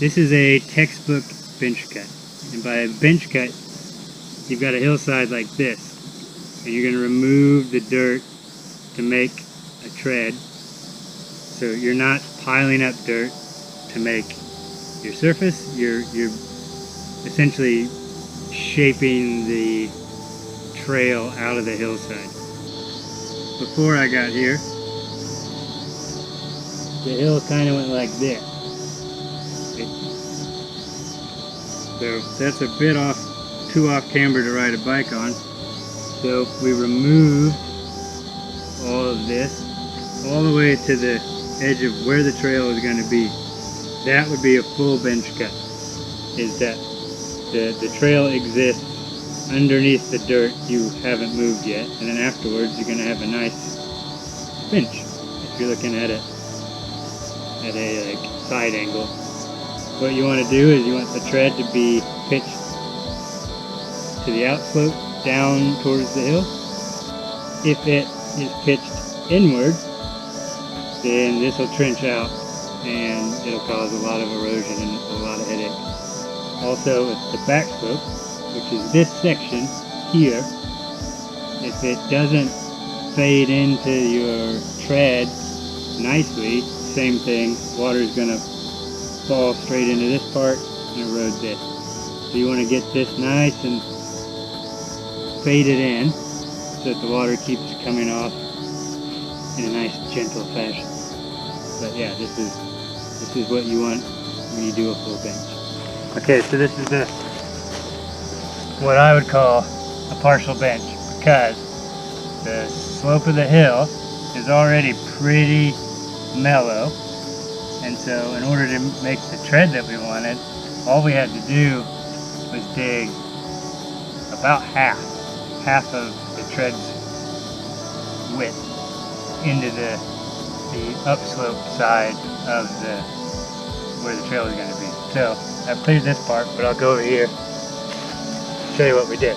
This is a textbook bench cut. And by a bench cut, you've got a hillside like this. And you're going to remove the dirt to make a tread. So you're not piling up dirt to make your surface. You're essentially shaping the trail out of the hillside. Before I got here, the hill kind of went like this. So that's a bit too off camber to ride a bike on. So we removed all of this all the way to the edge of where the trail is going to be. That would be a full bench cut, is that the trail exists underneath the dirt you haven't moved yet, and then afterwards you're going to have a nice bench if you're looking at it at a like side angle. What you want to do is you want the tread to be pitched to the outslope down towards the hill. If it is pitched inward, then this will trench out and it'll cause a lot of erosion and a lot of headache. Also, if the back slope, which is this section here, if it doesn't fade into your tread nicely, same thing, water is going to fall straight into this part and erode this. So you want to get this nice and faded in so that the water keeps coming off in a nice gentle fashion. But yeah, this is what you want when you do a full bench. Okay, so this is what I would call a partial bench, because the slope of the hill is already pretty mellow, and so in order to make the tread that we wanted, all we had to do was dig about half of the tread's width into the upslope side of where the trail is going to be. So I've cleared this part, but I'll go over here and show you what we did.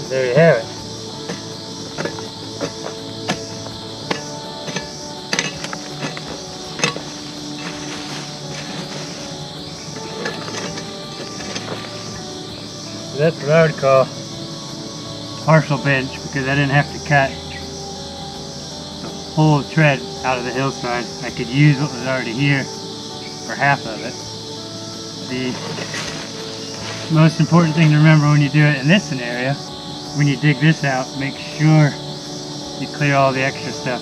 There you have it. So that's what I would call partial bench, because I didn't have to cut the whole tread out of the hillside. I could use what was already here for half of it. The most important thing to remember when you do it in this scenario, when you dig this out, make sure you clear all the extra stuff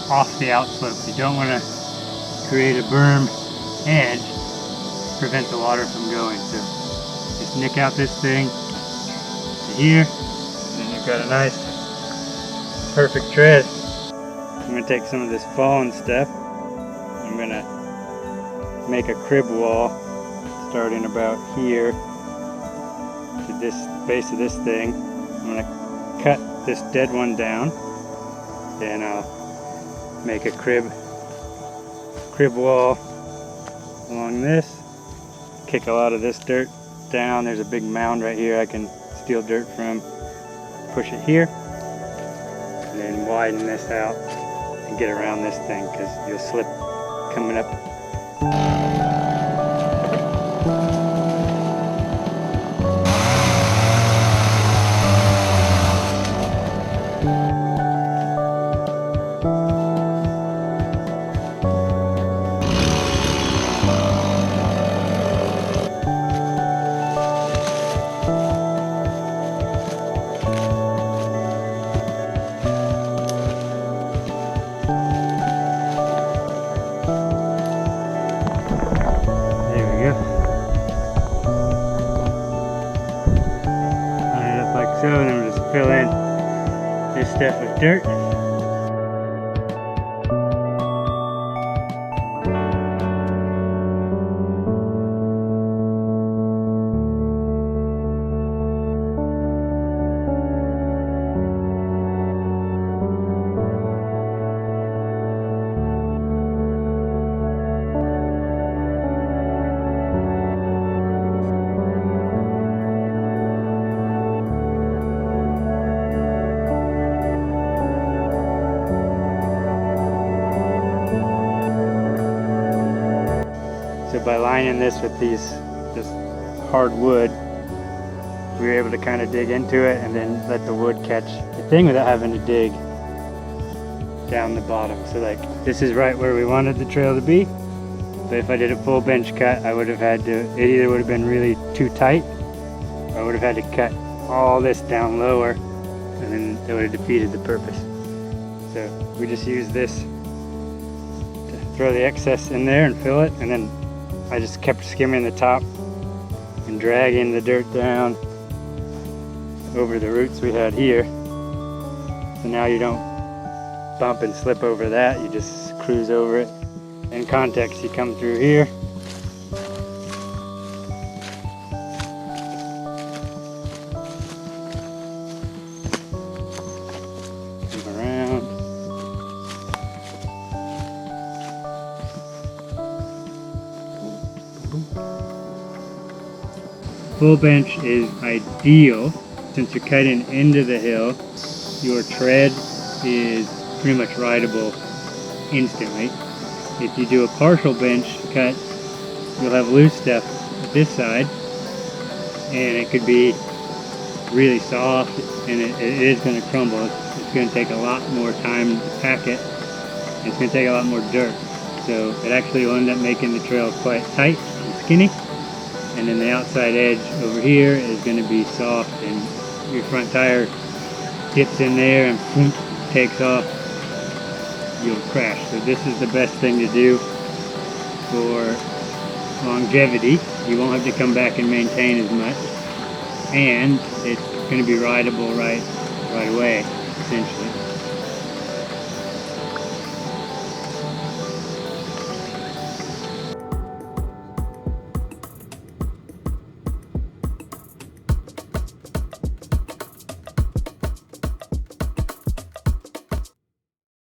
off the outslope. You don't want to create a berm edge to prevent the water from going. So just nick out this thing to here, and then you've got a nice, perfect tread. I'm going to take some of this fallen stuff. I'm going to make a crib wall starting about here to this base of this thing. I'm going to cut this dead one down, then I'll make a crib wall along this, kick a lot of this dirt down. There's a big mound right here I can steal dirt from, push it here, and then widen this out and get around this thing, because you'll slip coming up. So, and then we'll just fill in this stuff with dirt. by lining this with this hard wood, we were able to kind of dig into it and then let the wood catch the thing without having to dig down the bottom. So like, this is right where we wanted the trail to be, but if I did a full bench cut, I would have had to, it either would have been really too tight, or I would have had to cut all this down lower, and then it would have defeated the purpose. So we just use this to throw the excess in there and fill it, and then I just kept skimming the top and dragging the dirt down over the roots we had here. So now you don't bump and slip over that, you just cruise over it. In context, you come through here, come around, full bench is ideal since you're cutting into the hill. Your tread is pretty much rideable instantly. If you do a partial bench cut, you'll have loose stuff at this side, and it could be really soft, and it is going to crumble. It's going to take a lot more time to pack it, and it's going to take a lot more dirt. So it actually will end up making the trail quite tight and skinny, and then the outside edge over here is going to be soft, and your front tire gets in there and boom, takes off. You'll crash. So this is the best thing to do for longevity. You won't have to come back and maintain as much, and it's going to be rideable right away, essentially.